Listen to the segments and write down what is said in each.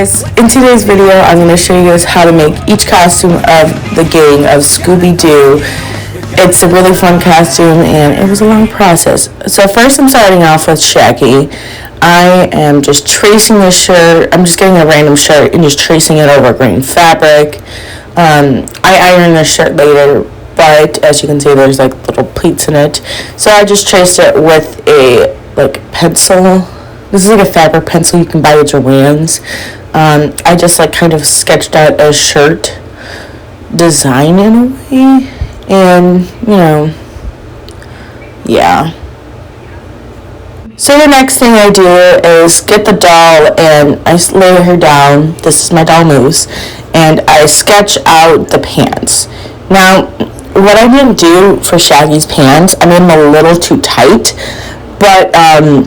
guys, in today's video I'm going to show you guys how to make each costume of the gang of Scooby Doo. It's a really fun costume and it was a long process. So first I'm starting off with Shaggy. I am just tracing this shirt. I'm just getting a random shirt and just tracing it over green fabric. I iron this shirt later, but as you can see there's like little pleats in it. So I just traced it with a pencil. This is like a fabric pencil you can buy at Joann's. I just kind of sketched out a shirt design in a way, and yeah. So the next thing I do is get the doll and I lay her down. This is my doll Moose, and I sketch out the pants. Now, what I didn't do for Shaggy's pants, I made them a little too tight, but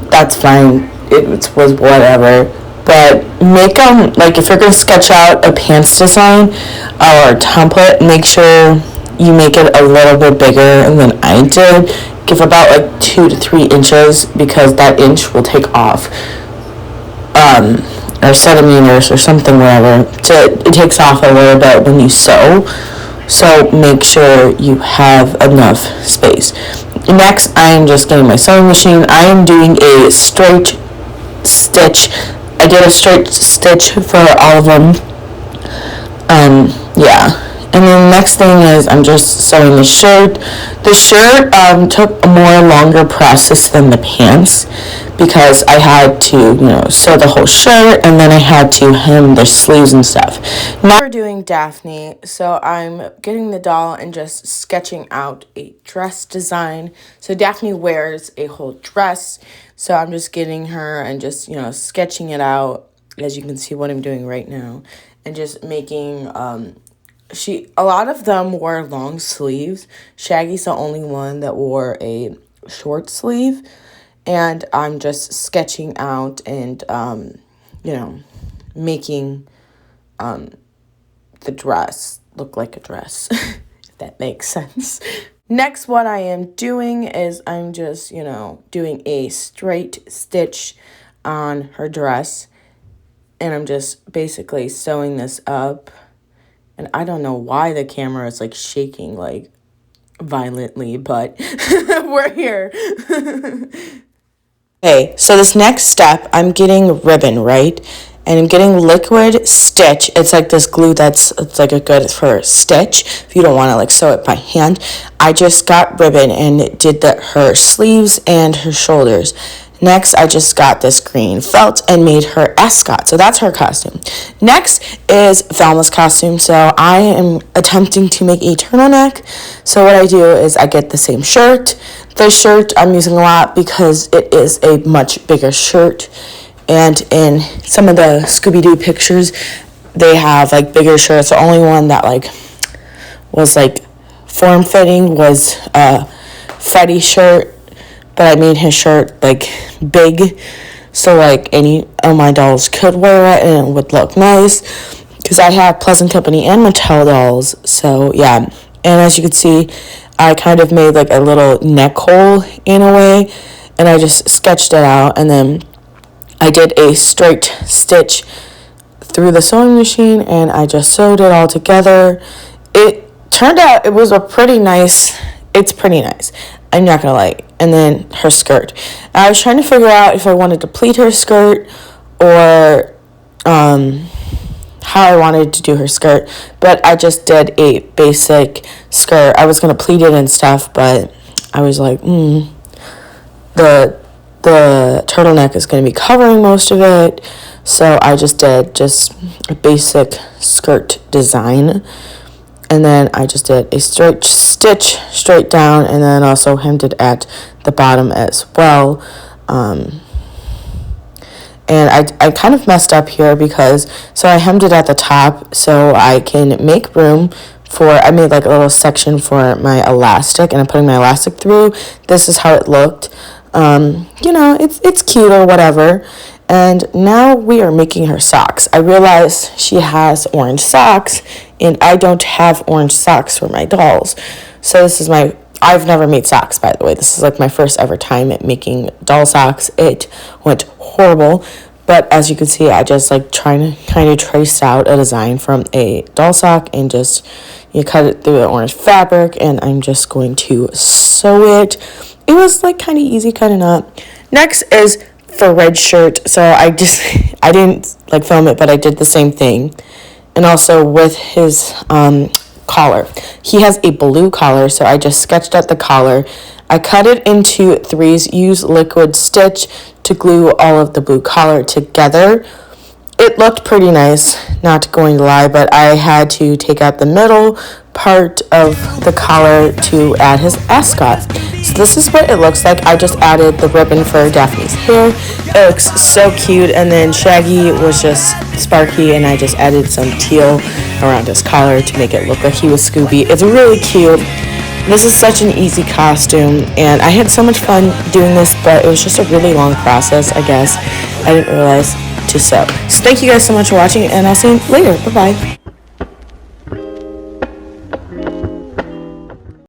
that's fine. It was whatever. But make them, if you're going to sketch out a pants design or a template, make sure you make it a little bit bigger than I did. Give about 2 to 3 inches, because that inch will take off, or centimeters or something, whatever. It takes off a little bit when you sew. So make sure you have enough space. Next, I am just getting my sewing machine. I am doing a straight stitch. I did a straight stitch for all of them. Yeah. And then the next thing is I'm just sewing the shirt. The shirt took a longer process than the pants, because I had to, sew the whole shirt, and then I had to hem the sleeves and stuff. Now we're doing Daphne, so I'm getting the doll and just sketching out a dress design. So Daphne wears a whole dress, so I'm just getting her and just, sketching it out, as you can see what I'm doing right now, and just making, a lot of them wore long sleeves. Shaggy's the only one that wore a short sleeve. And I'm just sketching out and, making the dress look like a dress, if that makes sense. Next, what I am doing is I'm just, doing a straight stitch on her dress. And I'm just basically sewing this up. And I don't know why the camera is shaking violently, but we're here. Okay, so this next step, I'm getting ribbon, right? And I'm getting liquid stitch. It's this glue it's a good for stitch if you don't want to sew it by hand. I just got ribbon and did her sleeves and her shoulders. Next, I just got this green felt and made her ascot. So that's her costume. Next is Velma's costume. So I am attempting to make a turtleneck. So what I do is I get the same shirt. The shirt I'm using a lot because it is a much bigger shirt. And in some of the Scooby Doo pictures, they have bigger shirts. The only one that was form fitting was Freddy's shirt. But I made his shirt big, so any of my dolls could wear it and it would look nice, because I have Pleasant Company and Mattel dolls. So yeah, and as you can see, I kind of made a little neck hole in a way, and I just sketched it out, and then I did a straight stitch through the sewing machine, and I just sewed it all together. It turned out it was pretty nice. I'm not gonna lie. And then her skirt. I was trying to figure out if I wanted to pleat her skirt or how I wanted to do her skirt, but I just did a basic skirt. I was gonna pleat it and stuff, but I was the turtleneck is gonna be covering most of it, so I just did a basic skirt design. And then I just did a straight stitch straight down, and then also hemmed it at the bottom as well. And I kind of messed up here so I hemmed it at the top so I can make room I made a little section for my elastic, and I'm putting my elastic through. This is how it looked. It's cute or whatever. And now we are making her socks. I realized she has orange socks, and I don't have orange socks for my dolls. So this is I've never made socks, by the way. This is my first ever time at making doll socks. It went horrible, But as you can see, I just like trying to kind of trace out a design from a doll sock and just you cut it through the orange fabric, and I'm just going to sew it. It was like kind of easy, kind of not. Next is for red shirt. So I didn't like film it, but I did the same thing. And also with his collar. He has a blue collar, so I just sketched out the collar. I cut it into threes, used liquid stitch to glue all of the blue collar together. It looked pretty nice, not going to lie, but I had to take out the middle part of the collar to add his ascot. So this is what it looks like. I just added the ribbon for Daphne's hair. It looks so cute. And then Shaggy was just sparky, and I just added some teal around his collar to make it look like he was Scooby. It's really cute. This is such an easy costume, and I had so much fun doing this, but it was just a really long process, I guess. I didn't realize to sew. So thank you guys so much for watching, and I'll see you later. Bye-bye.